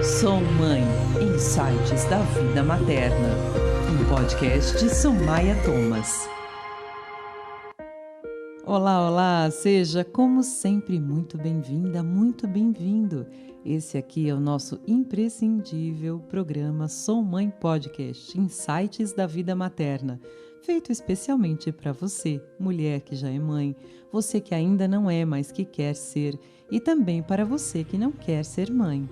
Sou Mãe, Insights da Vida Materna, um podcast de Somaia Thomas. Olá, olá, seja como sempre muito bem-vinda, muito bem-vindo. Esse aqui é o nosso imprescindível programa Sou Mãe Podcast, Insights da Vida Materna, feito especialmente para você, mulher que já é mãe, você que ainda não é, mas que quer ser, e também para você que não quer ser mãe.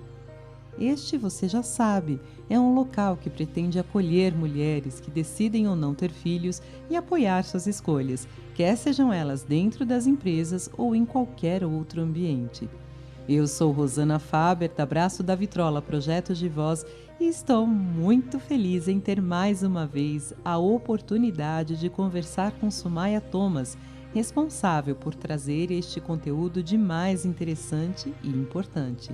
Este, você já sabe, é um local que pretende acolher mulheres que decidem ou não ter filhos e apoiar suas escolhas, quer sejam elas dentro das empresas ou em qualquer outro ambiente. Eu sou Rosana Faber, da Braço da Vitrola Projetos de Voz, e estou muito feliz em ter mais uma vez a oportunidade de conversar com Somaia Thomas, responsável por trazer este conteúdo de mais interessante e importante.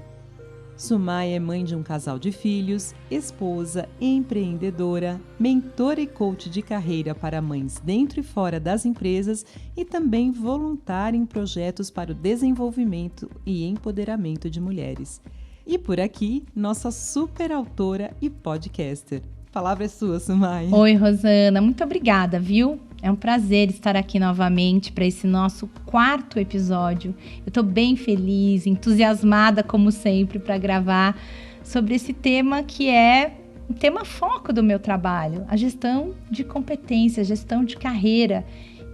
Somaia é mãe de um casal de filhos, esposa, empreendedora, mentora e coach de carreira para mães dentro e fora das empresas e também voluntária em projetos para o desenvolvimento e empoderamento de mulheres. E por aqui, nossa super autora e podcaster. A palavra é sua, Somaia. Oi, Rosana. Muito obrigada, viu? É um prazer estar aqui novamente para esse nosso 4º episódio. Eu estou bem feliz, entusiasmada, como sempre, para gravar sobre esse tema que é um tema foco do meu trabalho, a gestão de competências, gestão de carreira.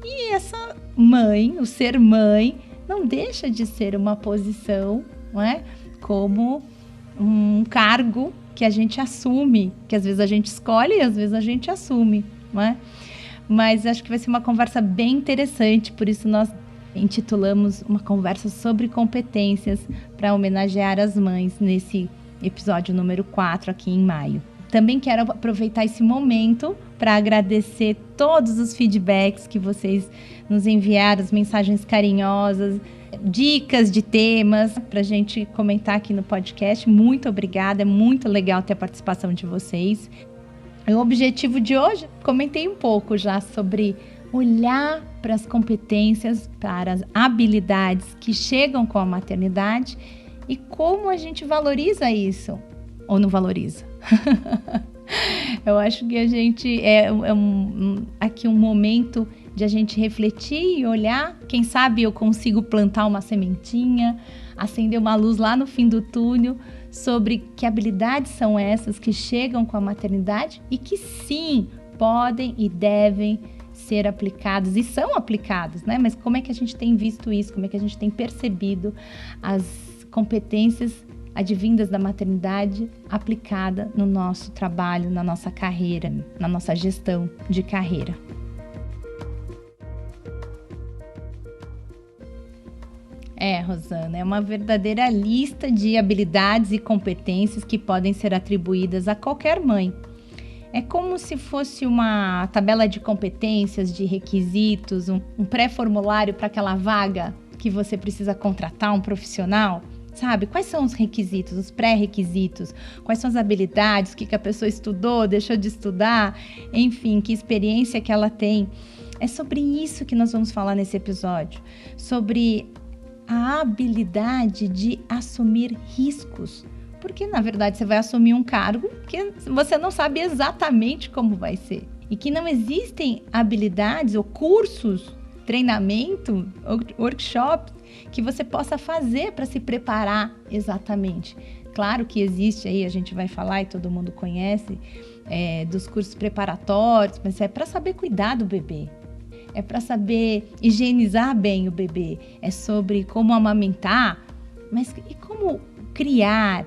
E essa mãe, o ser mãe, não deixa de ser uma posição, não é? Como um cargo que a gente assume, que às vezes a gente escolhe e às vezes a gente assume, não é? Mas acho que vai ser uma conversa bem interessante, por isso nós intitulamos uma conversa sobre competências para homenagear as mães nesse episódio número 4 aqui em maio. Também quero aproveitar esse momento para agradecer todos os feedbacks que vocês nos enviaram, as mensagens carinhosas, dicas de temas para a gente comentar aqui no podcast. Muito obrigada, é muito legal ter a participação de vocês. O objetivo de hoje, comentei um pouco já sobre olhar para as competências, para as habilidades que chegam com a maternidade e como a gente valoriza isso ou não valoriza. Eu acho que a gente aqui um momento de a gente refletir e olhar. Quem sabe eu consigo plantar uma sementinha, acender uma luz lá no fim do túnel sobre que habilidades são essas que chegam com a maternidade e que sim, podem e devem ser aplicados e são aplicados, né? Mas como é que a gente tem visto isso? Como é que a gente tem percebido as competências advindas da maternidade aplicada no nosso trabalho, na nossa carreira, na nossa gestão de carreira? Rosana, é uma verdadeira lista de habilidades e competências que podem ser atribuídas a qualquer mãe. É como se fosse uma tabela de competências, de requisitos, um pré-formulário para aquela vaga que você precisa contratar um profissional. Sabe? Quais são os requisitos, os pré-requisitos? Quais são as habilidades? O que a pessoa estudou, deixou de estudar? Enfim, que experiência que ela tem? É sobre isso que nós vamos falar nesse episódio. Sobre a habilidade de assumir riscos. Porque, na verdade, você vai assumir um cargo que você não sabe exatamente como vai ser. E que não existem habilidades ou cursos, treinamento, workshops que você possa fazer para se preparar exatamente. Claro que existe aí, a gente vai falar e todo mundo conhece, dos cursos preparatórios, mas é para saber cuidar do bebê. É para saber higienizar bem o bebê. É sobre como amamentar, mas e como criar,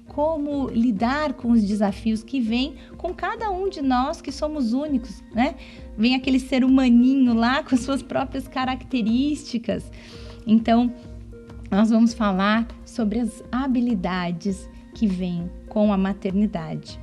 como lidar com os desafios que vêm com cada um de nós que somos únicos, né? Vem aquele ser humaninho lá com suas próprias características. Então, nós vamos falar sobre as habilidades que vêm com a maternidade.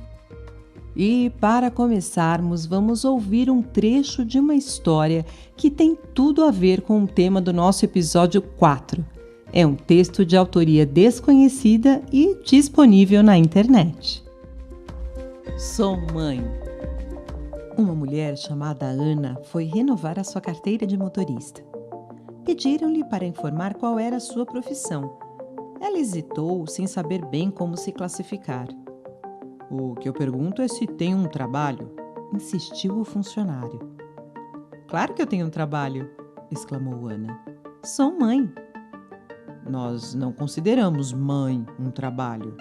E para começarmos, vamos ouvir um trecho de uma história que tem tudo a ver com o tema do nosso episódio 4. É um texto de autoria desconhecida e disponível na internet. Sou mãe. Uma mulher chamada Ana foi renovar a sua carteira de motorista. Pediram-lhe para informar qual era a sua profissão. Ela hesitou, sem saber bem como se classificar. O que eu pergunto é se tem um trabalho, insistiu o funcionário. Claro que eu tenho um trabalho, exclamou Ana. Sou mãe. Nós não consideramos mãe um trabalho.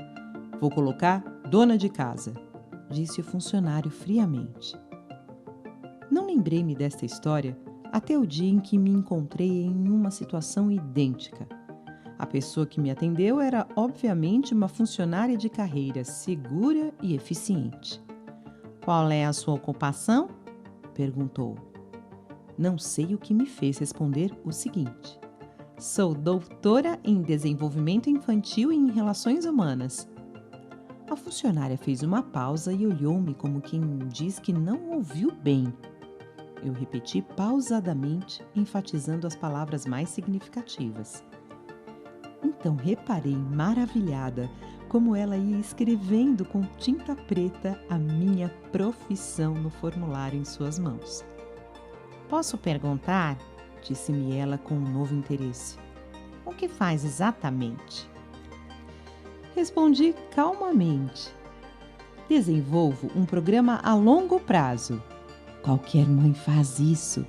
Vou colocar dona de casa, disse o funcionário friamente. Não lembrei-me desta história até o dia em que me encontrei em uma situação idêntica. A pessoa que me atendeu era, obviamente, uma funcionária de carreira segura e eficiente. Qual é a sua ocupação? Perguntou. Não sei o que me fez responder o seguinte. Sou doutora em desenvolvimento infantil e em relações humanas. A funcionária fez uma pausa e olhou-me como quem diz que não ouviu bem. Eu repeti pausadamente, enfatizando as palavras mais significativas. Então reparei, maravilhada, como ela ia escrevendo com tinta preta a minha profissão no formulário em suas mãos. Posso perguntar? Disse-me ela com um novo interesse. O que faz exatamente? Respondi calmamente. Desenvolvo um programa a longo prazo. Qualquer mãe faz isso.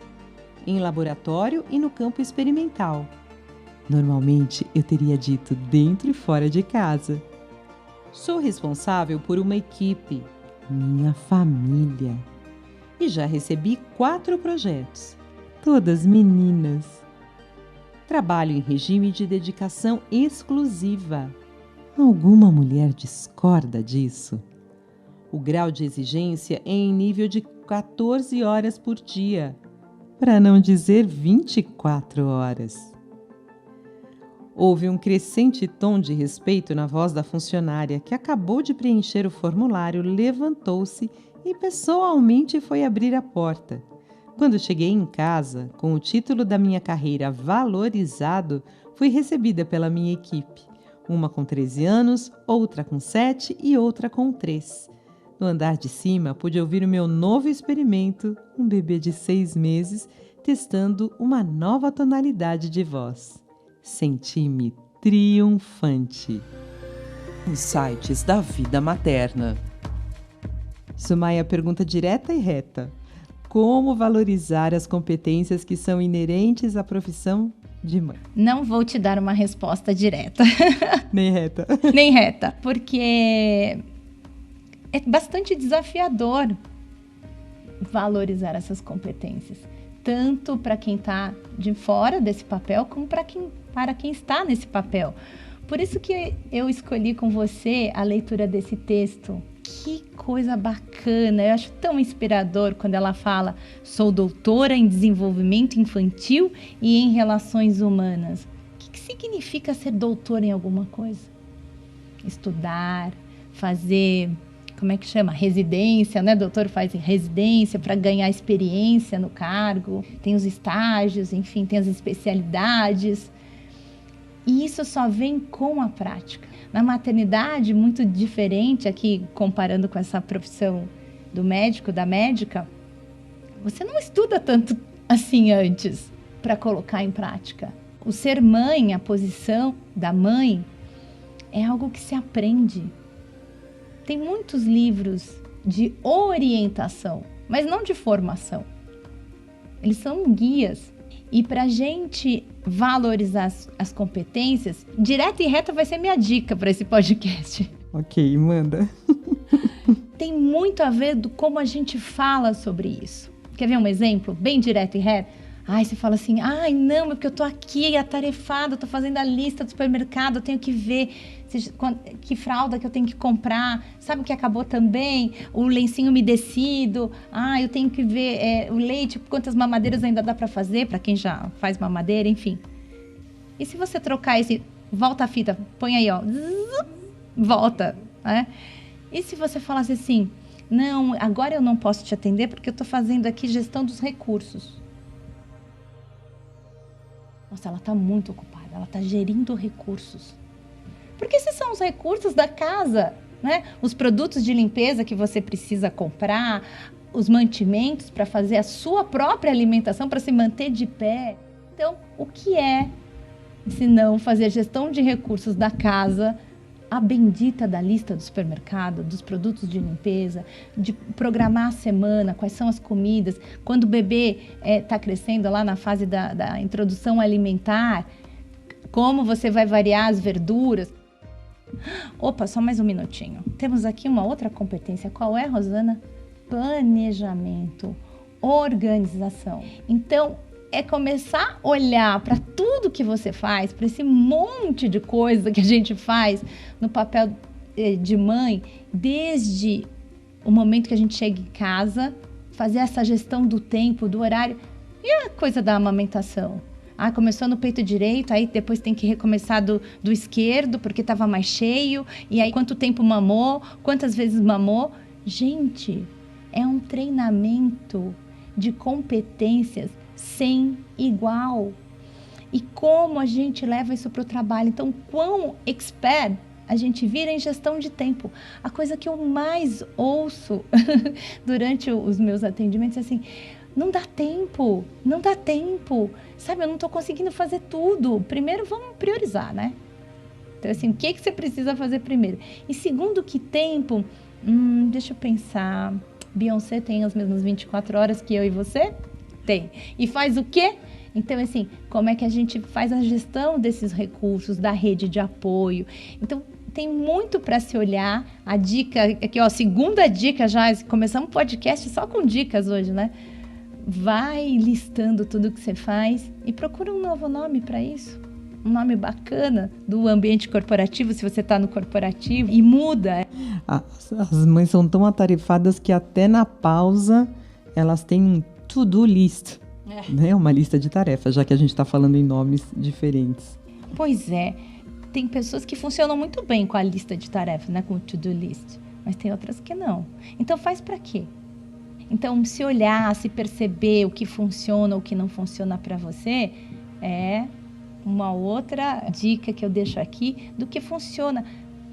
Em laboratório e no campo experimental. Normalmente eu teria dito dentro e fora de casa. Sou responsável por uma equipe, minha família. E já recebi 4 projetos. Todas meninas. Trabalho em regime de dedicação exclusiva. Alguma mulher discorda disso? O grau de exigência é em nível de 14 horas por dia, para não dizer 24 horas. Houve um crescente tom de respeito na voz da funcionária que acabou de preencher o formulário, levantou-se e pessoalmente foi abrir a porta. Quando cheguei em casa, com o título da minha carreira valorizado, fui recebida pela minha equipe. Uma com 13 anos, outra com 7 e outra com 3. No andar de cima, pude ouvir o meu novo experimento, um bebê de 6 meses, testando uma nova tonalidade de voz. Senti-me triunfante. Insights da vida materna. Sumaia pergunta direta e reta. Como valorizar as competências que são inerentes à profissão de mãe? Não vou te dar uma resposta direta. Nem reta. Nem reta, porque é bastante desafiador valorizar essas competências. Tanto para quem está de fora desse papel, como para quem está nesse papel. Por isso que eu escolhi com você a leitura desse texto. Que coisa bacana, eu acho tão inspirador quando ela fala: sou doutora em desenvolvimento infantil e em relações humanas. O que significa ser doutora em alguma coisa? Estudar, fazer, como é que chama? Residência, né? Doutor faz residência para ganhar experiência no cargo, tem os estágios, enfim, tem as especialidades. E isso só vem com a prática. Na maternidade, muito diferente aqui, comparando com essa profissão do médico, da médica, você não estuda tanto assim antes para colocar em prática. O ser mãe, a posição da mãe, é algo que se aprende. Tem muitos livros de orientação, mas não de formação. Eles são guias. E para a gente valorizar as competências, direta e reta vai ser minha dica para esse podcast. Ok, manda. Tem muito a ver do como a gente fala sobre isso. Quer ver um exemplo bem direto e reto? Ai, você fala assim, ai não, é porque eu tô aqui atarefada, tô fazendo a lista do supermercado, eu tenho que ver que fralda que eu tenho que comprar, sabe o que acabou também? O lencinho umedecido, eu tenho que ver o leite, quantas mamadeiras ainda dá para fazer, para quem já faz mamadeira, enfim. E se você trocar esse, volta a fita, põe aí, ó, volta, né? E se você falasse assim, não, agora eu não posso te atender porque eu tô fazendo aqui gestão dos recursos. Nossa, ela está muito ocupada, ela está gerindo recursos. Porque esses são os recursos da casa, né? Os produtos de limpeza que você precisa comprar, os mantimentos para fazer a sua própria alimentação, para se manter de pé. Então, o que é se não fazer gestão de recursos da casa, a bendita da lista do supermercado, dos produtos de limpeza, de programar a semana, quais são as comidas, quando o bebê está crescendo lá na fase da introdução alimentar, como você vai variar as verduras. Opa, só mais um minutinho. Temos aqui uma outra competência. Qual é, Rosana? Planejamento, organização. Então, é começar a olhar para tudo que você faz, para esse monte de coisa que a gente faz no papel de mãe, desde o momento que a gente chega em casa, fazer essa gestão do tempo, do horário, e a coisa da amamentação. Começou no peito direito, aí depois tem que recomeçar do esquerdo, porque estava mais cheio, e aí quanto tempo mamou, quantas vezes mamou. Gente, é um treinamento de competências sem igual. E como a gente leva isso para o trabalho? Então, quão expert a gente vira em gestão de tempo. A coisa que eu mais ouço durante os meus atendimentos é assim: não dá tempo. Sabe, eu não estou conseguindo fazer tudo. Primeiro, vamos priorizar, né? Então, assim, o que você precisa fazer primeiro? E segundo, que tempo? Deixa eu pensar. Beyoncé tem as mesmas 24 horas que eu e você? Tem. E faz o quê? Então, assim, como é que a gente faz a gestão desses recursos, da rede de apoio? Então, tem muito para se olhar. A dica, aqui ó, segunda dica já, começamos o podcast só com dicas hoje, né? Vai listando tudo que você faz e procura um novo nome para isso. Um nome bacana do ambiente corporativo, se você está no corporativo, e muda. As mães são tão atarefadas que até na pausa elas têm um to-do list, né? Uma lista de tarefas, já que a gente está falando em nomes diferentes. Pois é, tem pessoas que funcionam muito bem com a lista de tarefas, né? Com o to-do list, mas tem outras que não. Então faz para quê? Então, se olhar, se perceber o que funciona, o que não funciona para você, é uma outra dica que eu deixo aqui do que funciona.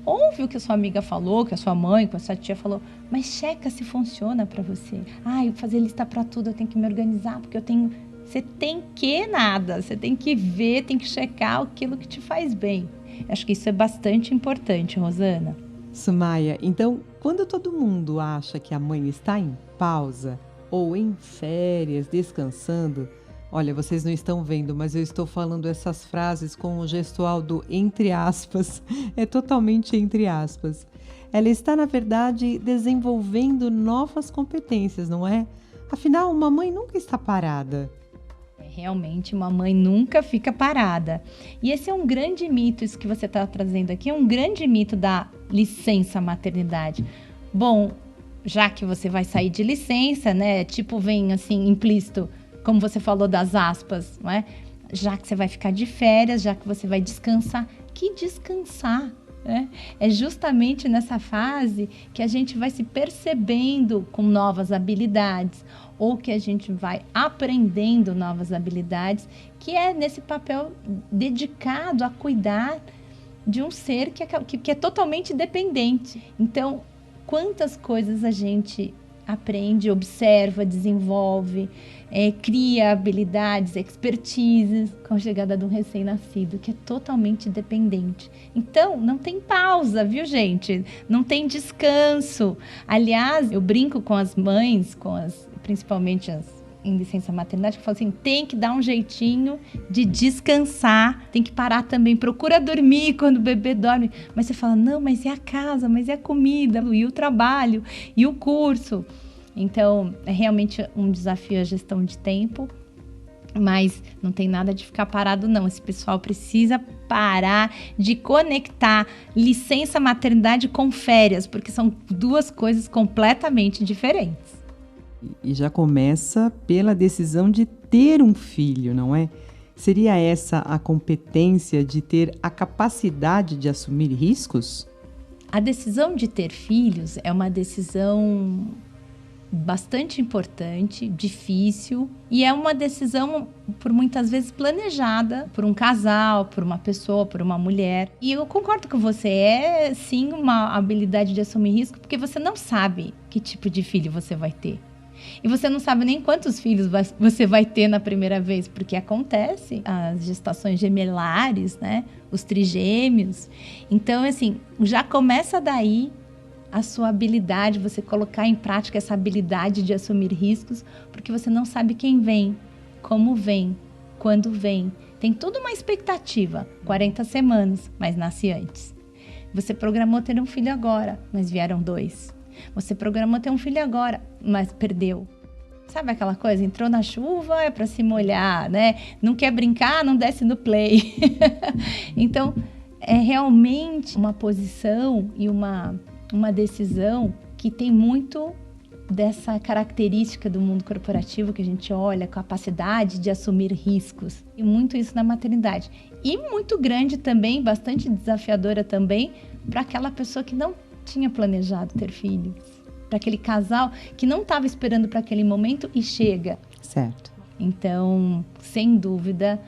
Ouve o que a sua amiga falou, que a sua mãe, que a sua tia falou, mas checa se funciona para você. Eu fazer lista para tudo, eu tenho que me organizar, porque eu tenho... Você tem que nada, você tem que ver, tem que checar aquilo que te faz bem. Acho que isso é bastante importante, Rosana. Sumaia, então, quando todo mundo acha que a mãe está em pausa ou em férias, descansando, olha, vocês não estão vendo, mas eu estou falando essas frases com o gestual do entre aspas, é totalmente entre aspas. Ela está, na verdade, desenvolvendo novas competências, não é? Afinal, uma mãe nunca está parada. Realmente, uma mãe nunca fica parada. E esse é um grande mito, isso que você está trazendo aqui, é um grande mito da licença maternidade. Bom, já que você vai sair de licença, né? Tipo, vem assim, implícito, como você falou das aspas, não é? Já que você vai ficar de férias, já que você vai descansar. Que descansar, né? É justamente nessa fase que a gente vai se percebendo com novas habilidades, ou que a gente vai aprendendo novas habilidades, que é nesse papel dedicado a cuidar de um ser que é totalmente dependente. Então, quantas coisas a gente aprende, observa, desenvolve, cria habilidades, expertises com a chegada de um recém-nascido, que é totalmente dependente. Então, não tem pausa, viu, gente? Não tem descanso. Aliás, eu brinco com as mães, principalmente as em licença maternidade, que eu falo assim, tem que dar um jeitinho de descansar, tem que parar também, procura dormir quando o bebê dorme. Mas você fala, não, mas e a casa, mas e a comida, e o trabalho, e o curso? Então, é realmente um desafio a gestão de tempo, mas não tem nada de ficar parado, não. Esse pessoal precisa parar de conectar licença maternidade com férias, porque são duas coisas completamente diferentes. E já começa pela decisão de ter um filho, não é? Seria essa a competência de ter a capacidade de assumir riscos? A decisão de ter filhos é uma decisão bastante importante, difícil, e é uma decisão, por muitas vezes, planejada por um casal, por uma pessoa, por uma mulher. E eu concordo com você, é sim uma habilidade de assumir risco, porque você não sabe que tipo de filho você vai ter. E você não sabe nem quantos filhos você vai ter na primeira vez, porque acontece as gestações gemelares, né? Os trigêmeos. Então, assim, já começa daí a sua habilidade, você colocar em prática essa habilidade de assumir riscos, porque você não sabe quem vem, como vem, quando vem. Tem toda uma expectativa, 40 semanas, mas nasce antes. Você programou ter um filho agora, mas vieram 2. Você programou ter um filho agora, mas perdeu. Sabe aquela coisa? Entrou na chuva, é para se molhar, né? Não quer brincar, não desce no play. Então, é realmente uma posição e uma decisão que tem muito dessa característica do mundo corporativo que a gente olha, capacidade de assumir riscos. E muito isso na maternidade. E muito grande também, bastante desafiadora também, para aquela pessoa que não tinha planejado ter filhos, para aquele casal que não estava esperando para aquele momento e chega. Certo. Então, sem dúvida,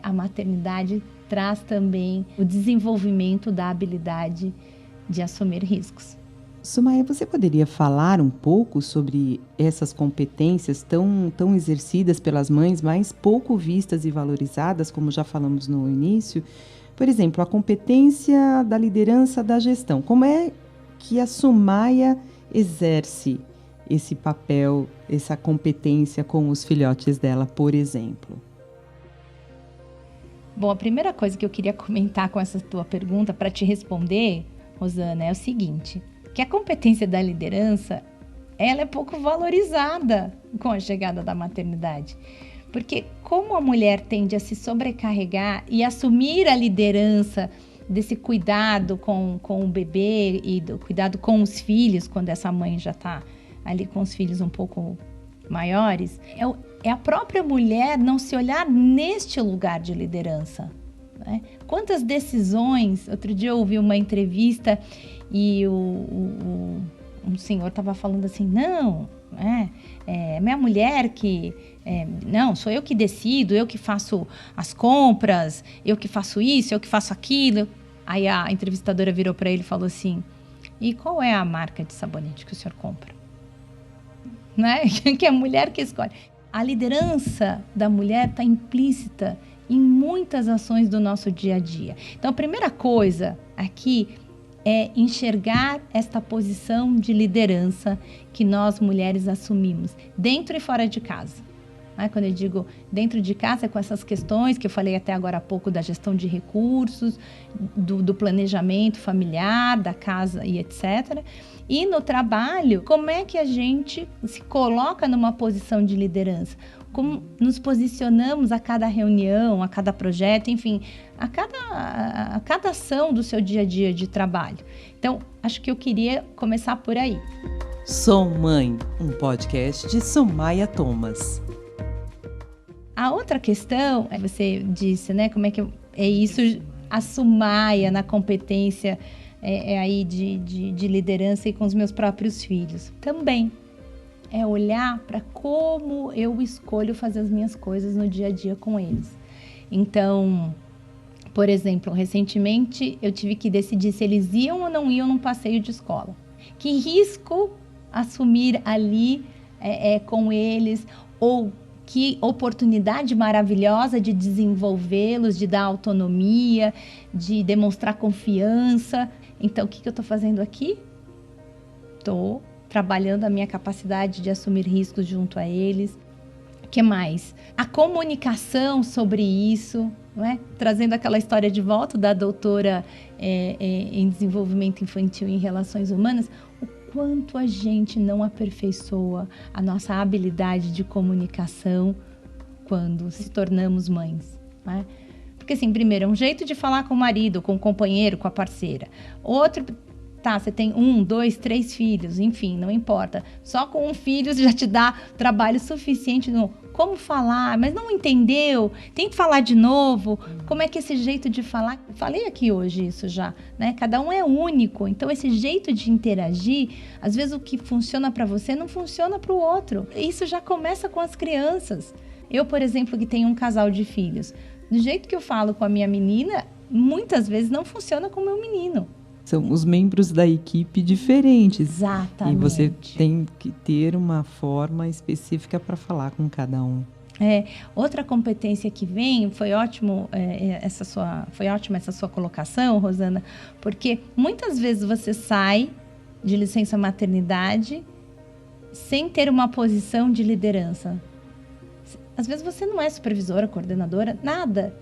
a maternidade traz também o desenvolvimento da habilidade de assumir riscos. Sumaia, você poderia falar um pouco sobre essas competências tão exercidas pelas mães, mas pouco vistas e valorizadas, como já falamos no início? Por exemplo, a competência da liderança da gestão. Como é que a Sumaia exerce esse papel, essa competência com os filhotes dela, por exemplo? Bom, a primeira coisa que eu queria comentar com essa tua pergunta, para te responder, Rosana, é o seguinte, que a competência da liderança, ela é pouco valorizada com a chegada da maternidade. Porque como a mulher tende a se sobrecarregar e assumir a liderança desse cuidado com o bebê e do cuidado com os filhos, quando essa mãe já está ali com os filhos um pouco maiores, é a própria mulher não se olhar neste lugar de liderança, né? Quantas decisões... Outro dia eu ouvi uma entrevista e um senhor estava falando assim, não, minha mulher que... não, sou eu que decido, eu que faço as compras, eu que faço isso, eu que faço aquilo. Aí a entrevistadora virou para ele e falou assim, e qual é a marca de sabonete que o senhor compra? Né? Que é a mulher que escolhe. A liderança da mulher está implícita em muitas ações do nosso dia a dia. Então, a primeira coisa aqui é enxergar esta posição de liderança que nós mulheres assumimos, dentro e fora de casa. Quando eu digo dentro de casa, é com essas questões que eu falei até agora há pouco da gestão de recursos, do planejamento familiar, da casa e etc. E no trabalho, como é que a gente se coloca numa posição de liderança? Como nos posicionamos a cada reunião, a cada projeto, enfim, a cada ação do seu dia a dia de trabalho. Então, acho que eu queria começar por aí. Sou Mãe, um podcast de Sumaia Thomas. A outra questão, você disse, né, como é que é isso, a Sumaia na competência aí de liderança e com os meus próprios filhos. Também é olhar para como eu escolho fazer as minhas coisas no dia a dia com eles. Então, por exemplo, recentemente eu tive que decidir se eles iam ou não iam num passeio de escola. Que risco assumir ali com eles, ou que oportunidade maravilhosa de desenvolvê-los, de dar autonomia, de demonstrar confiança. Então, o que eu estou fazendo aqui? Estou trabalhando a minha capacidade de assumir riscos junto a eles. O que mais? A comunicação sobre isso, não é? Trazendo aquela história de volta da doutora em desenvolvimento infantil e em relações humanas, o quanto a gente não aperfeiçoa a nossa habilidade de comunicação quando se tornamos mães, né? Porque assim, primeiro, é um jeito de falar com o marido, com o companheiro, com a parceira. Outro, você tem 1, 2, 3 filhos, enfim, não importa. Só com um filho já te dá trabalho suficiente no como falar, mas não entendeu, tem que falar de novo. Como é que esse jeito de falar... Falei aqui hoje isso já, né? Cada um é único, então esse jeito de interagir, às vezes o que funciona para você não funciona para o outro. Isso já começa com as crianças. Eu, por exemplo, que tenho um casal de filhos, do jeito que eu falo com a minha menina, muitas vezes não funciona com o meu menino. São os membros da equipe diferentes. Exatamente. E você tem que ter uma forma específica para falar com cada um. Outra competência que vem, foi ótima essa sua colocação, Rosana, porque muitas vezes você sai de licença maternidade sem ter uma posição de liderança. Às vezes você não é supervisora, coordenadora, nada.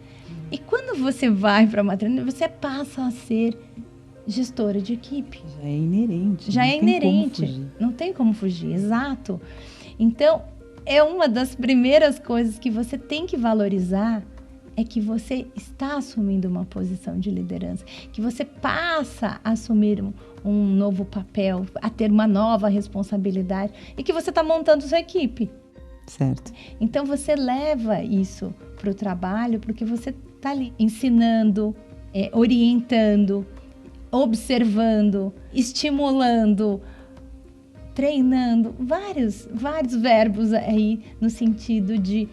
E quando você vai para a maternidade, você passa a ser gestora de equipe. Já é inerente. Já é inerente. Não tem como fugir, exato. Então, é uma das primeiras coisas que você tem que valorizar, é que você está assumindo uma posição de liderança, que você passa a assumir um novo papel, a ter uma nova responsabilidade e que você está montando sua equipe. Certo. Então, você leva isso para o trabalho porque você está ali ensinando, orientando, observando, estimulando, treinando, vários verbos aí no sentido de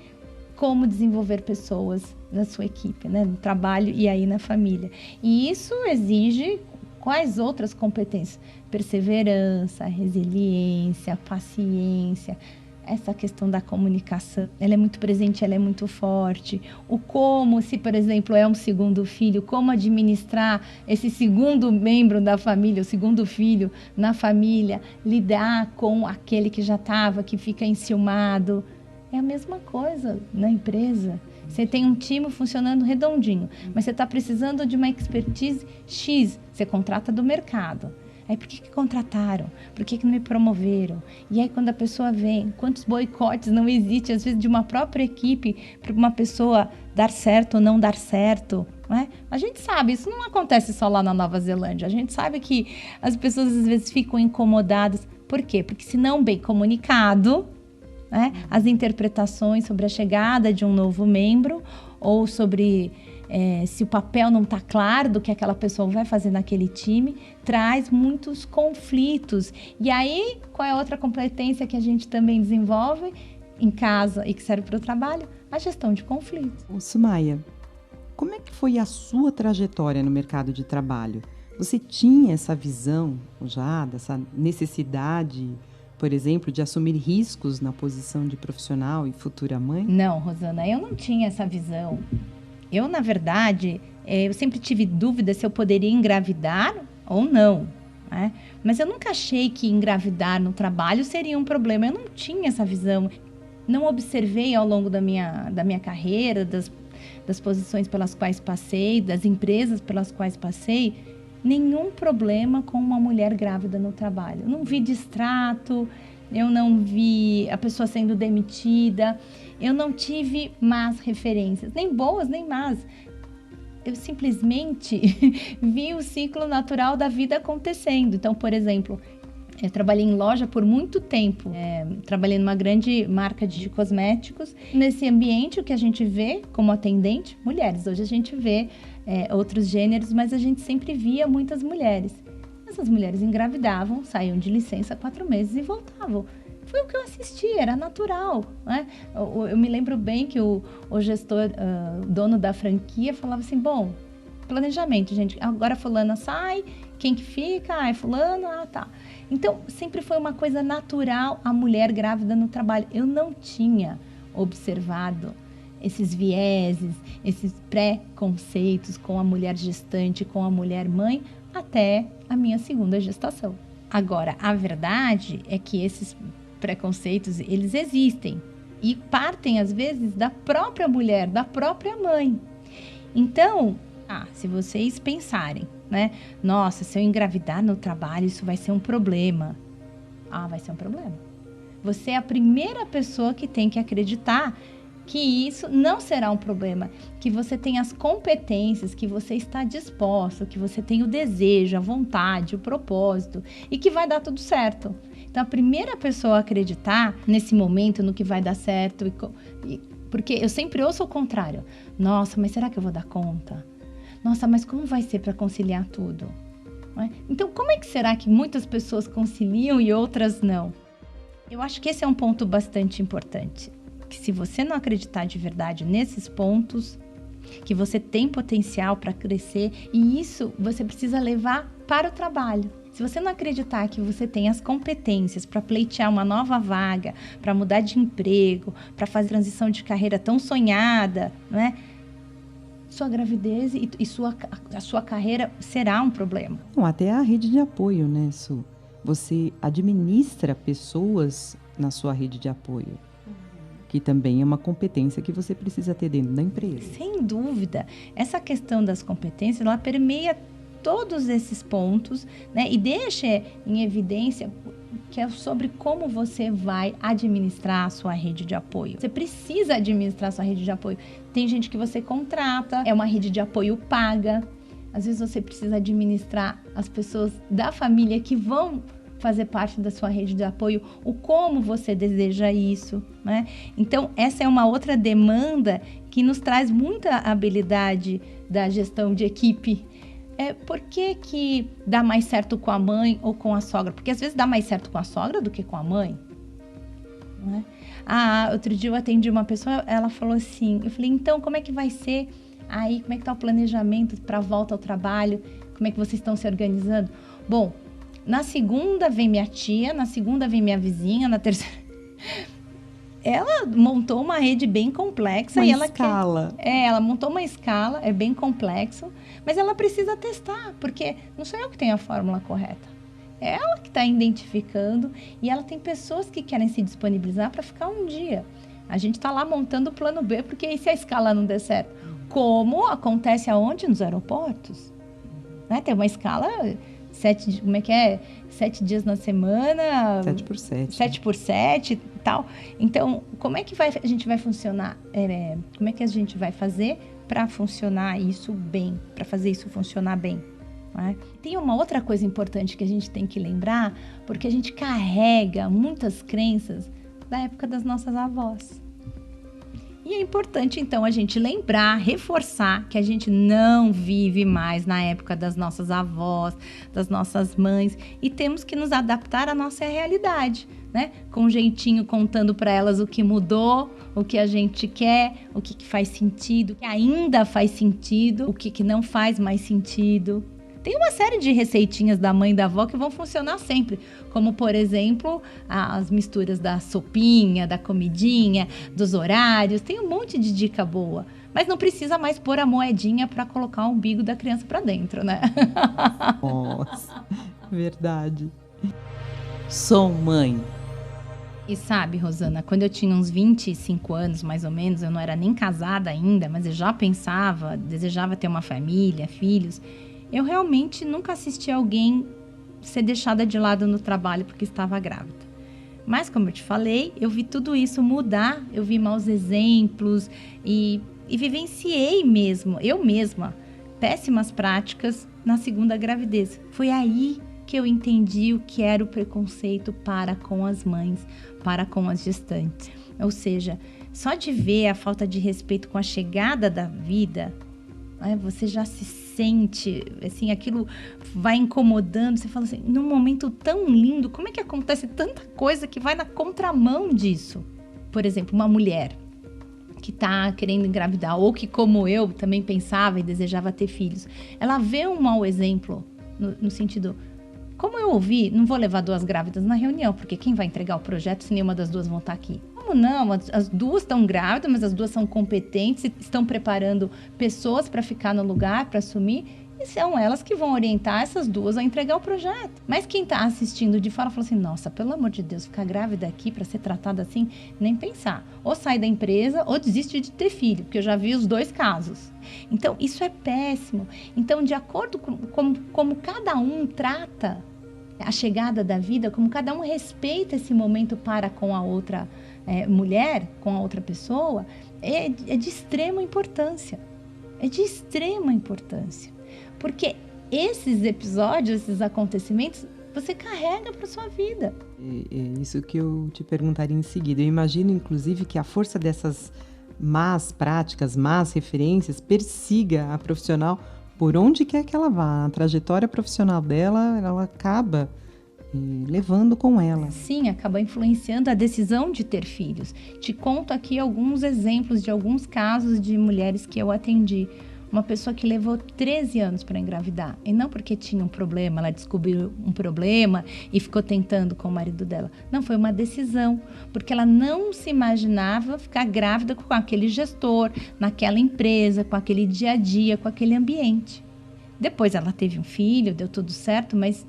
como desenvolver pessoas na sua equipe, né? No trabalho e aí na família. E isso exige quais outras competências? Perseverança, resiliência, paciência. Essa questão da comunicação, ela é muito presente, ela é muito forte. O como, se por exemplo é um segundo filho, como administrar esse segundo membro da família, o segundo filho na família, lidar com aquele que já estava, que fica enciumado. É a mesma coisa na empresa. Você tem um time funcionando redondinho, mas você está precisando de uma expertise X, você contrata do mercado. Aí por que contrataram? Por que não me promoveram? E aí quando a pessoa vem, quantos boicotes não existem, às vezes de uma própria equipe, para uma pessoa dar certo ou não dar certo, não é? A gente sabe, isso não acontece só lá na Nova Zelândia. A gente sabe que as pessoas às vezes ficam incomodadas. Por quê? Porque se não bem comunicado, né, as interpretações sobre a chegada de um novo membro ou sobre... se o papel não está claro do que aquela pessoa vai fazer naquele time, traz muitos conflitos. E aí, qual é a outra competência que a gente também desenvolve em casa e que serve para o trabalho? A gestão de conflitos. Sumaia, como é que foi a sua trajetória no mercado de trabalho? Você tinha essa visão já, dessa necessidade, por exemplo, de assumir riscos na posição de profissional e futura mãe? Não, Rosana, eu não tinha essa visão. Eu, na verdade, eu sempre tive dúvida se eu poderia engravidar ou não, né? Mas eu nunca achei que engravidar no trabalho seria um problema. Eu não tinha essa visão. Não observei ao longo da minha carreira, das posições pelas quais passei, das empresas pelas quais passei, nenhum problema com uma mulher grávida no trabalho. Eu não vi distrato, eu não vi a pessoa sendo demitida. Eu não tive más referências, nem boas, nem más. Eu simplesmente vi o ciclo natural da vida acontecendo. Então, por exemplo, eu trabalhei em loja por muito tempo. Trabalhei numa grande marca de cosméticos. Nesse ambiente, o que a gente vê como atendente, mulheres. Hoje a gente vê outros gêneros, mas a gente sempre via muitas mulheres. Essas mulheres engravidavam, saíam de licença 4 meses e voltavam. Foi o que eu assisti, era natural, né? Eu me lembro bem que o gestor, dono da franquia, falava assim, bom, planejamento, gente, agora fulana sai, quem que fica? É fulano, tá. Então, sempre foi uma coisa natural a mulher grávida no trabalho. Eu não tinha observado esses vieses, esses pré-conceitos com a mulher gestante, com a mulher mãe, até a minha segunda gestação. Agora, a verdade é que esses preconceitos, eles existem e partem, às vezes, da própria mulher, da própria mãe. Então, se vocês pensarem, né? Nossa, se eu engravidar no trabalho, isso vai ser um problema. Vai ser um problema. Você é a primeira pessoa que tem que acreditar que isso não será um problema, que você tem as competências, que você está disposto, que você tem o desejo, a vontade, o propósito e que vai dar tudo certo. Então, a primeira pessoa a acreditar nesse momento, no que vai dar certo, porque eu sempre ouço o contrário. Nossa, mas será que eu vou dar conta? Nossa, mas como vai ser para conciliar tudo? Não é? Então, como é que será que muitas pessoas conciliam e outras não? Eu acho que esse é um ponto bastante importante. Que se você não acreditar de verdade nesses pontos, que você tem potencial para crescer e isso você precisa levar para o trabalho. Se você não acreditar que você tem as competências para pleitear uma nova vaga, para mudar de emprego, para fazer transição de carreira tão sonhada, né? Sua gravidez e a sua carreira será um problema. Bom, até a rede de apoio, né, Su? Você administra pessoas na sua rede de apoio, que também é uma competência que você precisa ter dentro da empresa. Sem dúvida. Essa questão das competências, ela permeia todos esses pontos, né? E deixa em evidência que é sobre como você vai administrar a sua rede de apoio. Você precisa administrar a sua rede de apoio. Tem gente que você contrata, é uma rede de apoio paga. Às vezes você precisa administrar as pessoas da família que vão fazer parte da sua rede de apoio, o como você deseja isso, né? Então, essa é uma outra demanda que nos traz muita habilidade da gestão de equipe. Por que dá mais certo com a mãe ou com a sogra? Porque às vezes dá mais certo com a sogra do que com a mãe. Né? Outro dia eu atendi uma pessoa, ela falou assim, eu falei, então como é que vai ser aí, como é que tá o planejamento para a volta ao trabalho? Como é que vocês estão se organizando? Bom, na segunda vem minha tia, na segunda vem minha vizinha, na terceira... Ela montou uma rede bem complexa. Ela montou uma escala, é bem complexo, mas ela precisa testar, porque não sou eu que tenho a fórmula correta. É ela que está identificando e ela tem pessoas que querem se disponibilizar para ficar um dia. A gente está lá montando o plano B, porque e se a escala não der certo? Como acontece aonde? Nos aeroportos. Né? Tem uma escala... 7 dias na semana... 7x7. 7x7 e tal. Então, como é que a gente vai funcionar? Como é que a gente vai fazer para funcionar isso bem? Para fazer isso funcionar bem? Né? Tem uma outra coisa importante que a gente tem que lembrar, porque a gente carrega muitas crenças da época das nossas avós. E é importante, então, a gente lembrar, reforçar que a gente não vive mais na época das nossas avós, das nossas mães, e temos que nos adaptar à nossa realidade, né? Com um jeitinho, contando para elas o que mudou, o que a gente quer, o que faz sentido, o que ainda faz sentido, o que não faz mais sentido. Tem uma série de receitinhas da mãe e da avó que vão funcionar sempre, como, por exemplo, as misturas da sopinha, da comidinha, dos horários. Tem um monte de dica boa, mas não precisa mais pôr a moedinha para colocar o umbigo da criança para dentro, né? Nossa, verdade. Sou mãe. E sabe, Rosana, quando eu tinha uns 25 anos, mais ou menos, eu não era nem casada ainda, mas eu já pensava, desejava ter uma família, filhos. Eu realmente nunca assisti alguém ser deixada de lado no trabalho porque estava grávida. Mas, como eu te falei, eu vi tudo isso mudar, eu vi maus exemplos e vivenciei mesmo, eu mesma, péssimas práticas na segunda gravidez. Foi aí que eu entendi o que era o preconceito para com as mães, para com as gestantes. Ou seja, só de ver a falta de respeito com a chegada da vida, você já se sente, assim, aquilo vai incomodando, você fala assim, num momento tão lindo, como é que acontece tanta coisa que vai na contramão disso? Por exemplo, uma mulher que está querendo engravidar, ou que, como eu, também pensava e desejava ter filhos, ela vê um mau exemplo, no sentido, como eu ouvi, não vou levar 2 grávidas na reunião, porque quem vai entregar o projeto se nenhuma das 2 vão estar aqui? Como não? As 2 estão grávidas, mas as 2 são competentes, estão preparando pessoas para ficar no lugar, para assumir, e são elas que vão orientar essas 2 a entregar o projeto. Mas quem está assistindo de fora fala assim, nossa, pelo amor de Deus, ficar grávida aqui para ser tratada assim, nem pensar. Ou sai da empresa ou desiste de ter filho, porque eu já vi os 2 casos. Então, isso é péssimo. Então, de acordo com como cada um trata a chegada da vida, como cada um respeita esse momento para com a outra mulher, com a outra pessoa, é de extrema importância. É de extrema importância. Porque esses episódios, esses acontecimentos, você carrega para sua vida. É isso que eu te perguntaria em seguida. Eu imagino, inclusive, que a força dessas más práticas, más referências, persiga a profissional por onde quer que ela vá. A trajetória profissional dela, ela acaba levando com ela. Sim, acaba influenciando a decisão de ter filhos. Te conto aqui alguns exemplos de alguns casos de mulheres que eu atendi. Uma pessoa que levou 13 anos para engravidar. E não porque tinha um problema, ela descobriu um problema e ficou tentando com o marido dela. Não, foi uma decisão. Porque ela não se imaginava ficar grávida com aquele gestor, naquela empresa, com aquele dia a dia, com aquele ambiente. Depois ela teve um filho, deu tudo certo, mas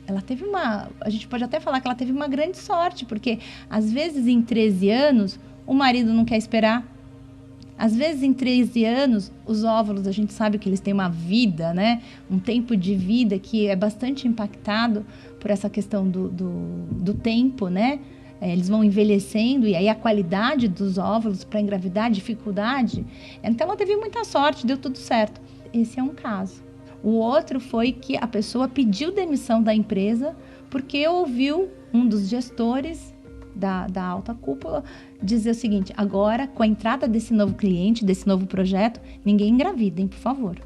ela teve a gente pode até falar que ela teve uma grande sorte, porque às vezes em 13 anos o marido não quer esperar. Às vezes em 13 anos os óvulos, a gente sabe que eles têm uma vida, né? Um tempo de vida que é bastante impactado por essa questão do tempo, né? Eles vão envelhecendo e aí a qualidade dos óvulos para engravidar, dificuldade. Então ela teve muita sorte, deu tudo certo. Esse é um caso. O outro foi que a pessoa pediu demissão da empresa porque ouviu um dos gestores da alta cúpula dizer o seguinte: agora, com a entrada desse novo cliente, desse novo projeto, ninguém engravidem, por favor.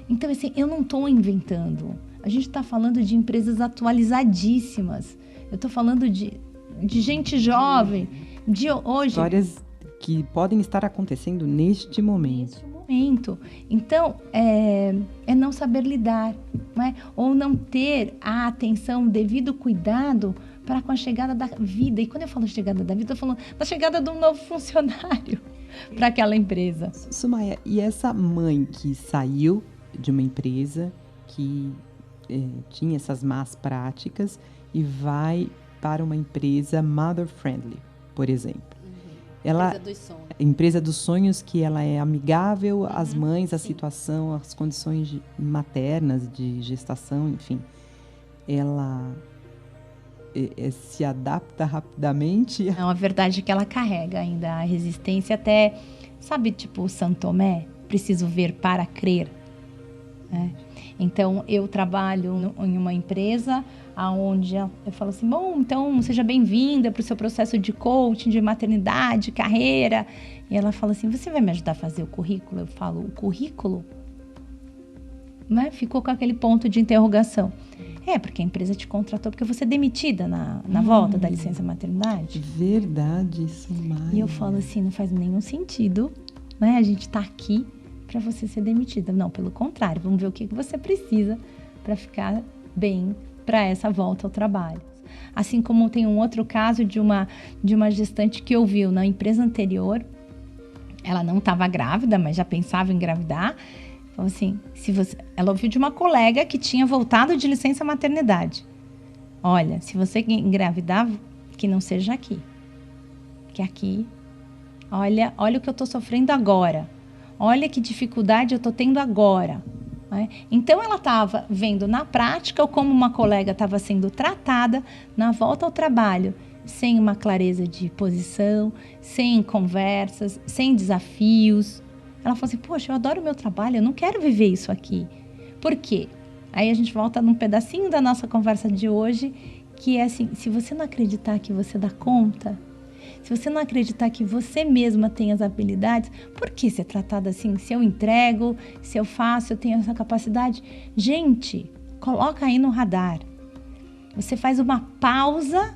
Então, assim, eu não estou inventando. A gente está falando de empresas atualizadíssimas. Eu estou falando de gente jovem, de hoje. Histórias que podem estar acontecendo neste momento. Então, é não saber lidar, não é? Ou não ter a atenção, o devido cuidado para com a chegada da vida. E quando eu falo chegada da vida, eu estou falando da chegada de um novo funcionário para aquela empresa. Sumaia, e essa mãe que saiu de uma empresa que tinha essas más práticas e vai para uma empresa mother-friendly, por exemplo. Empresa dos sonhos, que ela é amigável às mães, à situação, às condições maternas, de gestação, enfim. Ela se adapta rapidamente. Não, a verdade é que ela carrega ainda a resistência até, sabe, tipo Santo Tomé, preciso ver para crer. Então, eu trabalho em uma empresa onde eu falo assim, bom, então seja bem-vinda para o seu processo de coaching, de maternidade, carreira. E ela fala assim, você vai me ajudar a fazer o currículo? Eu falo, o currículo? Né? Ficou com aquele ponto de interrogação. Porque a empresa te contratou porque você é demitida na volta da licença maternidade. Verdade, isso, Maia. E eu falo assim, não faz nenhum sentido, né? A gente está aqui para você ser demitida. Não, pelo contrário, vamos ver o que você precisa para ficar bem para essa volta ao trabalho. Assim como tem um outro caso de uma gestante que ouviu na empresa anterior, ela não estava grávida, mas já pensava em engravidar. Falou assim, ela ouviu de uma colega que tinha voltado de licença maternidade. Olha, se você engravidar, que não seja aqui. Que aqui, olha o que eu estou sofrendo agora. Olha que dificuldade eu estou tendo agora. Né? Então, ela estava vendo na prática como uma colega estava sendo tratada na volta ao trabalho, sem uma clareza de posição, sem conversas, sem desafios. Ela falou assim, poxa, eu adoro o meu trabalho, eu não quero viver isso aqui. Por quê? Aí a gente volta num pedacinho da nossa conversa de hoje, que é assim, se você não acreditar que você dá conta, se você não acreditar que você mesma tem as habilidades, por que ser tratada assim? Se eu entrego, se eu faço, eu tenho essa capacidade. Gente, coloca aí no radar. Você faz uma pausa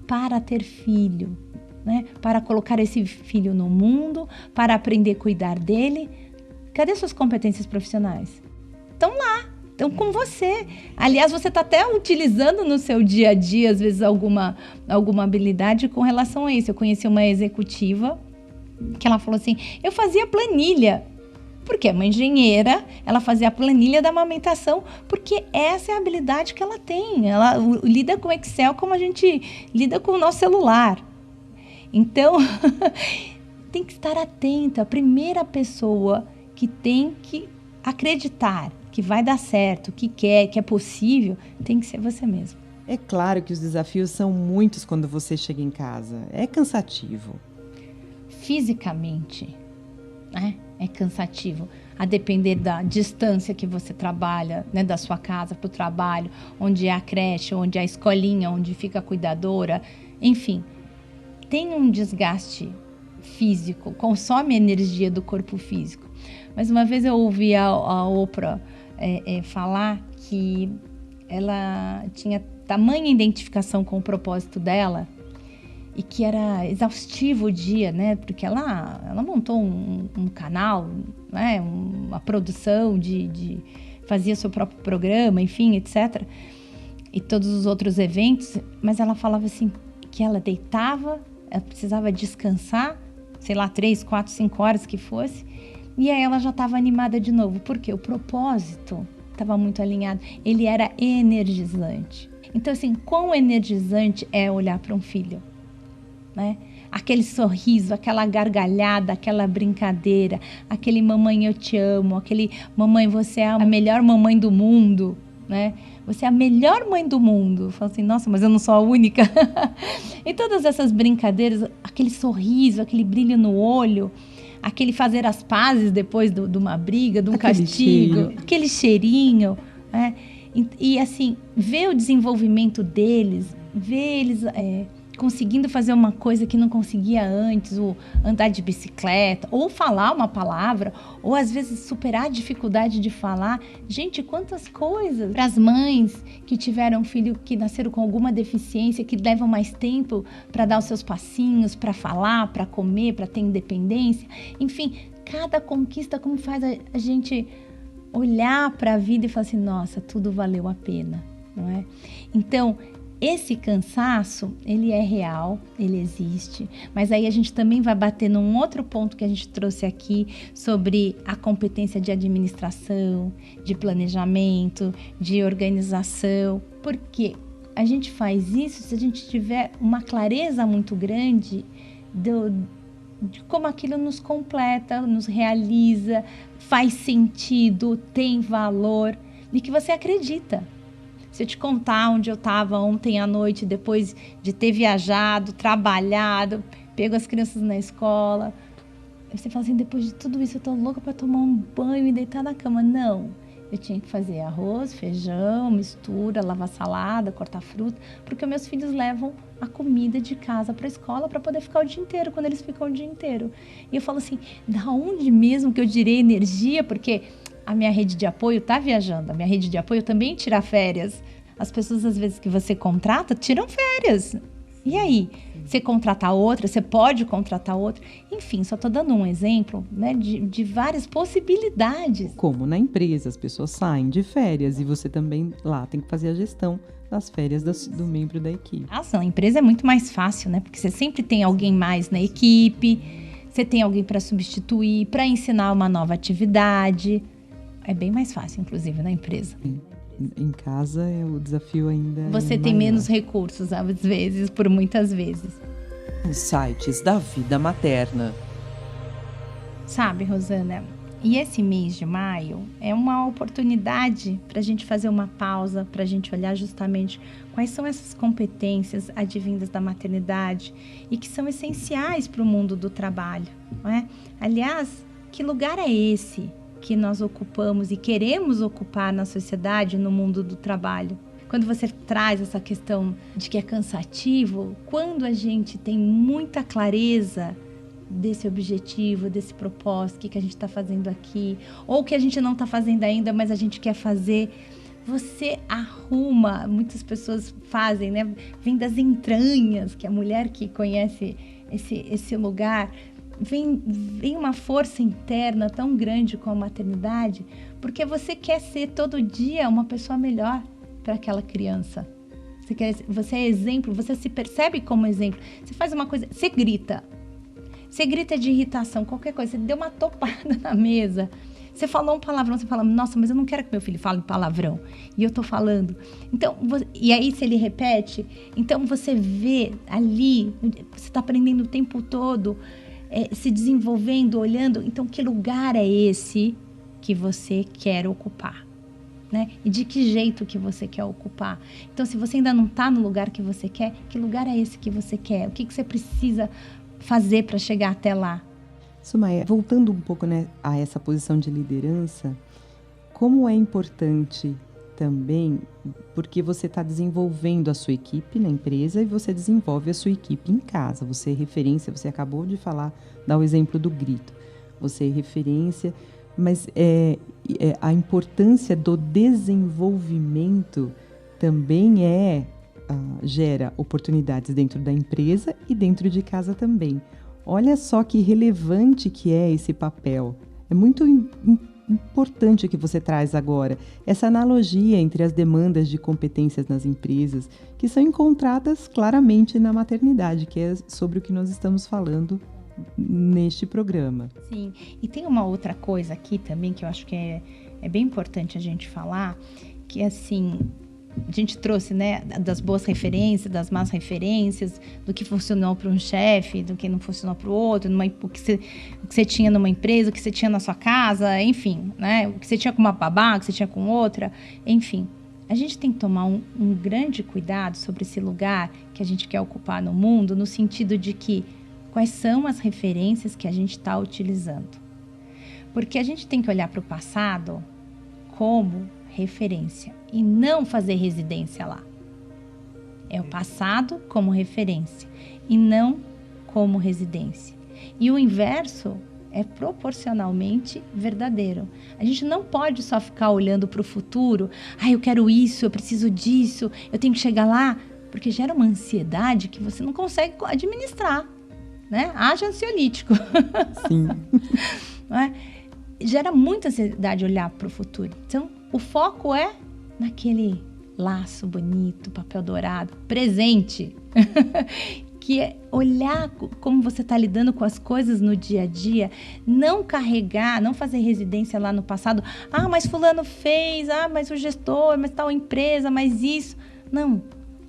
para ter filho, né? Para colocar esse filho no mundo, para aprender a cuidar dele. Cadê suas competências profissionais? Estão lá. Então, com você. Aliás, você está até utilizando no seu dia a dia, às vezes, alguma habilidade com relação a isso. Eu conheci uma executiva que ela falou assim, eu fazia planilha. Porque é uma engenheira, ela fazia a planilha da amamentação, porque essa é a habilidade que ela tem. Ela lida com Excel como a gente lida com o nosso celular. Então, tem que estar atenta. A primeira pessoa que tem que acreditar que vai dar certo, que é possível, tem que ser você mesmo. É claro que os desafios são muitos quando você chega em casa. É cansativo. Fisicamente, né? É cansativo. A depender da distância que você trabalha, né? Da sua casa para o trabalho, onde é a creche, onde é a escolinha, onde fica a cuidadora. Enfim, tem um desgaste físico, consome energia do corpo físico. Mas uma vez eu ouvi a Oprah falar que ela tinha tamanha identificação com o propósito dela e que era exaustivo o dia, né? Porque ela montou um canal, né? Uma produção fazia seu próprio programa, enfim, etc. E todos os outros eventos, mas ela falava assim, que ela deitava, ela precisava descansar, sei lá, 3, 4, 5 horas que fosse, e aí ela já estava animada de novo, porque o propósito estava muito alinhado, ele era energizante. Então, assim, quão energizante é olhar para um filho, né? Aquele sorriso, aquela gargalhada, aquela brincadeira, aquele mamãe eu te amo, aquele mamãe você é a melhor mamãe do mundo, né? Você é a melhor mãe do mundo. Fala assim, nossa, mas eu não sou a única. E todas essas brincadeiras, aquele sorriso, aquele brilho no olho, aquele fazer as pazes depois de uma briga, de um castigo, aquele cheirinho, né? E assim, ver o desenvolvimento deles, ver eles conseguindo fazer uma coisa que não conseguia antes, ou andar de bicicleta, ou falar uma palavra, ou às vezes superar a dificuldade de falar. Gente, quantas coisas! Para as mães que tiveram filho que nasceram com alguma deficiência, que levam mais tempo para dar os seus passinhos, para falar, para comer, para ter independência. Enfim, cada conquista como faz a gente olhar para a vida e falar assim, nossa, tudo valeu a pena, não é? Então, esse cansaço, ele é real, ele existe, mas aí a gente também vai bater num outro ponto que a gente trouxe aqui sobre a competência de administração, de planejamento, de organização, porque a gente faz isso se a gente tiver uma clareza muito grande de como aquilo nos completa, nos realiza, faz sentido, tem valor e que você acredita. Se eu te contar onde eu estava ontem à noite, depois de ter viajado, trabalhado, pego as crianças na escola, você fala assim, depois de tudo isso eu tô louca para tomar um banho e deitar na cama. Não, eu tinha que fazer arroz, feijão, mistura, lavar salada, cortar fruta, porque meus filhos levam a comida de casa para a escola para poder ficar o dia inteiro, quando eles ficam o dia inteiro. E eu falo assim, da onde mesmo que eu direi energia? Porque a minha rede de apoio está viajando, a minha rede de apoio também tira férias. As pessoas, às vezes, que você contrata, tiram férias. E aí? Você contrata outra, você pode contratar outra. Enfim, só estou dando um exemplo, né, de várias possibilidades. Como na empresa, as pessoas saem de férias e você também lá tem que fazer a gestão das férias do membro da equipe. Na empresa é muito mais fácil, né? Porque você sempre tem alguém mais na equipe, você tem alguém para substituir, para ensinar uma nova atividade. É bem mais fácil, inclusive, na empresa. Em casa, o desafio ainda você tem menos recursos, às vezes, por muitas vezes. Insights da vida materna. Sabe, Rosana, e esse mês de maio é uma oportunidade para a gente fazer uma pausa, para a gente olhar justamente quais são essas competências advindas da maternidade e que são essenciais para o mundo do trabalho, não é? Aliás, que lugar é esse que nós ocupamos e queremos ocupar na sociedade, no mundo do trabalho? Quando você traz essa questão de que é cansativo, quando a gente tem muita clareza desse objetivo, desse propósito, o que a gente está fazendo aqui, ou que a gente não está fazendo ainda, mas a gente quer fazer, você arruma, muitas pessoas fazem, né? Vem das entranhas, que a mulher que conhece esse lugar, vem uma força interna tão grande com a maternidade, porque você quer ser todo dia uma pessoa melhor para aquela criança. Você é exemplo, você se percebe como exemplo. Você faz uma coisa, você grita de irritação, qualquer coisa, você deu uma topada na mesa, você falou um palavrão, você fala, nossa, mas eu não quero que meu filho fale palavrão, e eu tô falando. Então, e aí se ele repete, então você vê ali, você tá aprendendo o tempo todo, se desenvolvendo, olhando, então que lugar é esse que você quer ocupar, né? E de que jeito que você quer ocupar? Então, se você ainda não está no lugar que você quer, que lugar é esse que você quer? O que você precisa fazer para chegar até lá? Sumaia, voltando um pouco, né, a essa posição de liderança, como é importante também, porque você está desenvolvendo a sua equipe na empresa e você desenvolve a sua equipe em casa. Você é referência, você acabou de falar, dar o exemplo do grito. Você é referência, mas a importância do desenvolvimento também gera oportunidades dentro da empresa e dentro de casa também. Olha só que relevante que é esse papel. É muito importante o que você traz agora. Essa analogia entre as demandas de competências nas empresas, que são encontradas claramente na maternidade, que é sobre o que nós estamos falando neste programa. Sim, e tem uma outra coisa aqui também que eu acho que é bem importante a gente falar, que assim, a gente trouxe, né, das boas referências, das más referências, do que funcionou para um chefe, do que não funcionou para o outro, o que você tinha numa empresa, o que você tinha na sua casa, enfim, né, o que você tinha com uma babá, o que você tinha com outra, enfim. A gente tem que tomar um grande cuidado sobre esse lugar que a gente quer ocupar no mundo, no sentido de que quais são as referências que a gente está utilizando. Porque a gente tem que olhar para o passado como referência e não fazer residência lá. É o passado como referência e não como residência. E o inverso é proporcionalmente verdadeiro. A gente não pode só ficar olhando para o futuro. Eu quero isso, eu preciso disso, eu tenho que chegar lá, porque gera uma ansiedade que você não consegue administrar. Né? Haja ansiolítico. Sim. Não é? Gera muita ansiedade olhar para o futuro. Então, o foco é naquele laço bonito, papel dourado, presente. Que é olhar como você está lidando com as coisas no dia a dia, não carregar, não fazer residência lá no passado. Mas fulano fez, mas o gestor, mas tal empresa, mas isso. Não.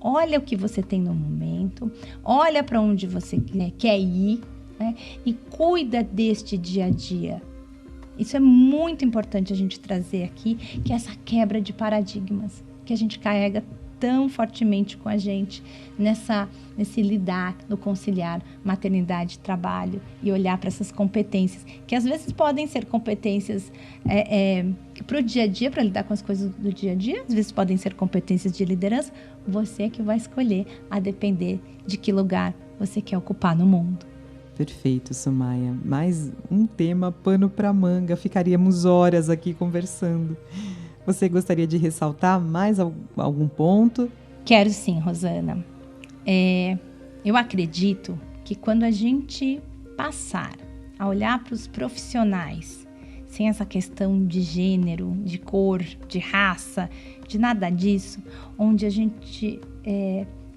Olha o que você tem no momento, olha para onde você quer ir, né? E cuida deste dia a dia. Isso é muito importante a gente trazer aqui, que é essa quebra de paradigmas que a gente carrega tão fortemente com a gente nesse lidar, no conciliar maternidade e trabalho e olhar para essas competências, que às vezes podem ser competências para o dia a dia, para lidar com as coisas do dia a dia, às vezes podem ser competências de liderança. Você que vai escolher, a depender de que lugar você quer ocupar no mundo. Perfeito, Sumaia. Mais um tema pano para manga, ficaríamos horas aqui conversando. Você gostaria de ressaltar mais algum ponto? Quero sim, Rosana. Eu acredito que quando a gente passar a olhar para os profissionais, sem essa questão de gênero, de cor, de raça, de nada disso, onde a gente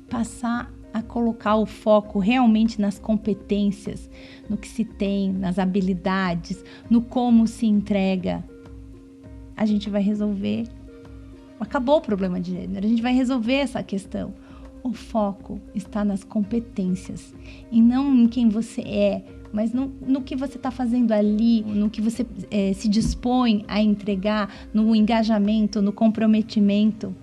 passar a colocar o foco realmente nas competências, no que se tem, nas habilidades, no como se entrega, a gente vai resolver. Acabou o problema de gênero, a gente vai resolver essa questão. O foco está nas competências e não em quem você é, mas no que você está fazendo ali, no que você se dispõe a entregar, no engajamento, no comprometimento.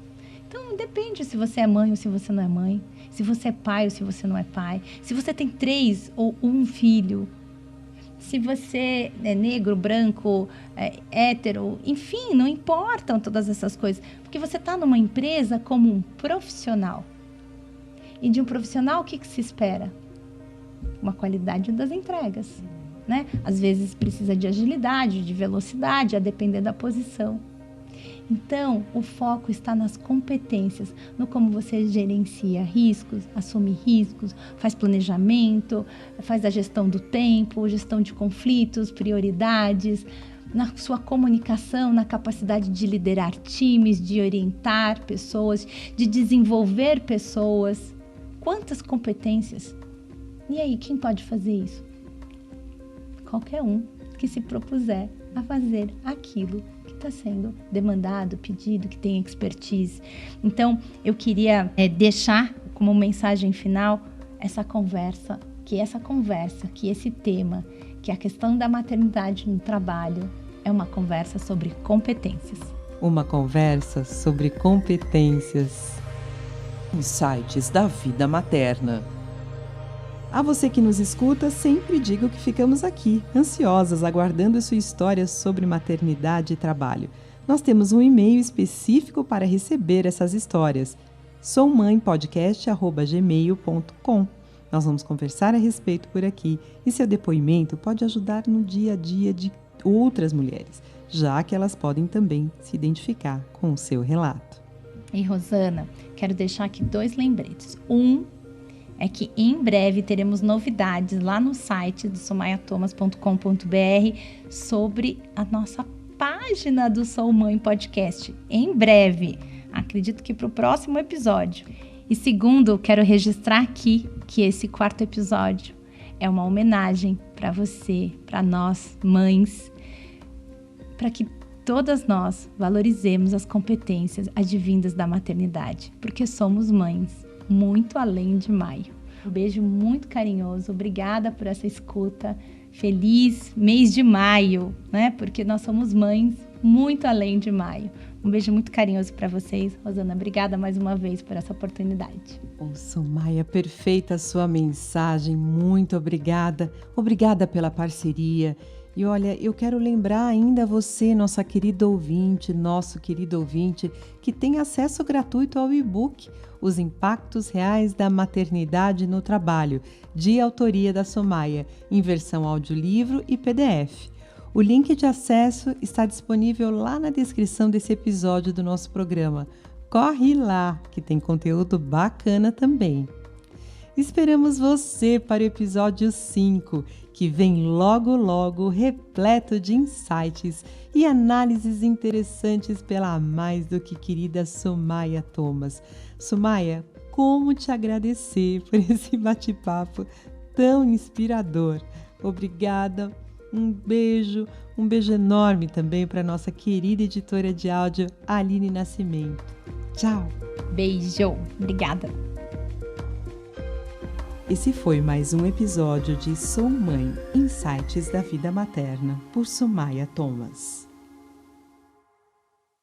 Então, depende se você é mãe ou se você não é mãe, se você é pai ou se você não é pai, se você tem 3 ou 1 filho, se você é negro, branco, hétero, enfim, não importam todas essas coisas, porque você está numa empresa como um profissional. E de um profissional, o que se espera? Uma qualidade das entregas, né? Às vezes precisa de agilidade, de velocidade, a depender da posição. Então, o foco está nas competências, no como você gerencia riscos, assume riscos, faz planejamento, faz a gestão do tempo, gestão de conflitos, prioridades, na sua comunicação, na capacidade de liderar times, de orientar pessoas, de desenvolver pessoas. Quantas competências? E aí, quem pode fazer isso? Qualquer um que se propuser a fazer aquilo que está sendo demandado, pedido, que tem expertise. Então, eu queria deixar como mensagem final que esse tema, que a questão da maternidade no trabalho é uma conversa sobre competências. Uma conversa sobre competências. Insights da vida materna. A você que nos escuta, sempre digo que ficamos aqui, ansiosas, aguardando sua história sobre maternidade e trabalho. Nós temos um e-mail específico para receber essas histórias. soumãepodcast@gmail.com. Nós vamos conversar a respeito por aqui e seu depoimento pode ajudar no dia a dia de outras mulheres, já que elas podem também se identificar com o seu relato. E Rosana, quero deixar aqui 2 lembretes. Um é que em breve teremos novidades lá no site do somaiatomas.com.br sobre a nossa página do Sou Mãe Podcast. Em breve, acredito que para o próximo episódio. E segundo, quero registrar aqui que esse 4º episódio é uma homenagem para você, para nós, mães, para que todas nós valorizemos as competências advindas da maternidade, porque somos mães, muito além de maio. Um beijo muito carinhoso, obrigada por essa escuta. Feliz mês de maio, né? Porque nós somos mães muito além de maio. Um beijo muito carinhoso para vocês. Rosana, obrigada mais uma vez por essa oportunidade. Somaia, perfeita a sua mensagem, muito obrigada. Obrigada pela parceria. E olha, eu quero lembrar ainda você, nossa querida ouvinte, nosso querido ouvinte, que tem acesso gratuito ao e-book Os Impactos Reais da Maternidade no Trabalho, de autoria da Somaia, em versão audiolivro e PDF. O link de acesso está disponível lá na descrição desse episódio do nosso programa. Corre lá, que tem conteúdo bacana também. Esperamos você para o episódio 5, que vem logo logo repleto de insights e análises interessantes pela mais do que querida Somaia Thomas. Somaia, como te agradecer por esse bate-papo tão inspirador. Obrigada, um beijo enorme também para nossa querida editora de áudio, Aline Nascimento. Tchau! Beijo, obrigada! Esse foi mais um episódio de Sou Mãe, Insights da Vida Materna, por Somaia Thomas.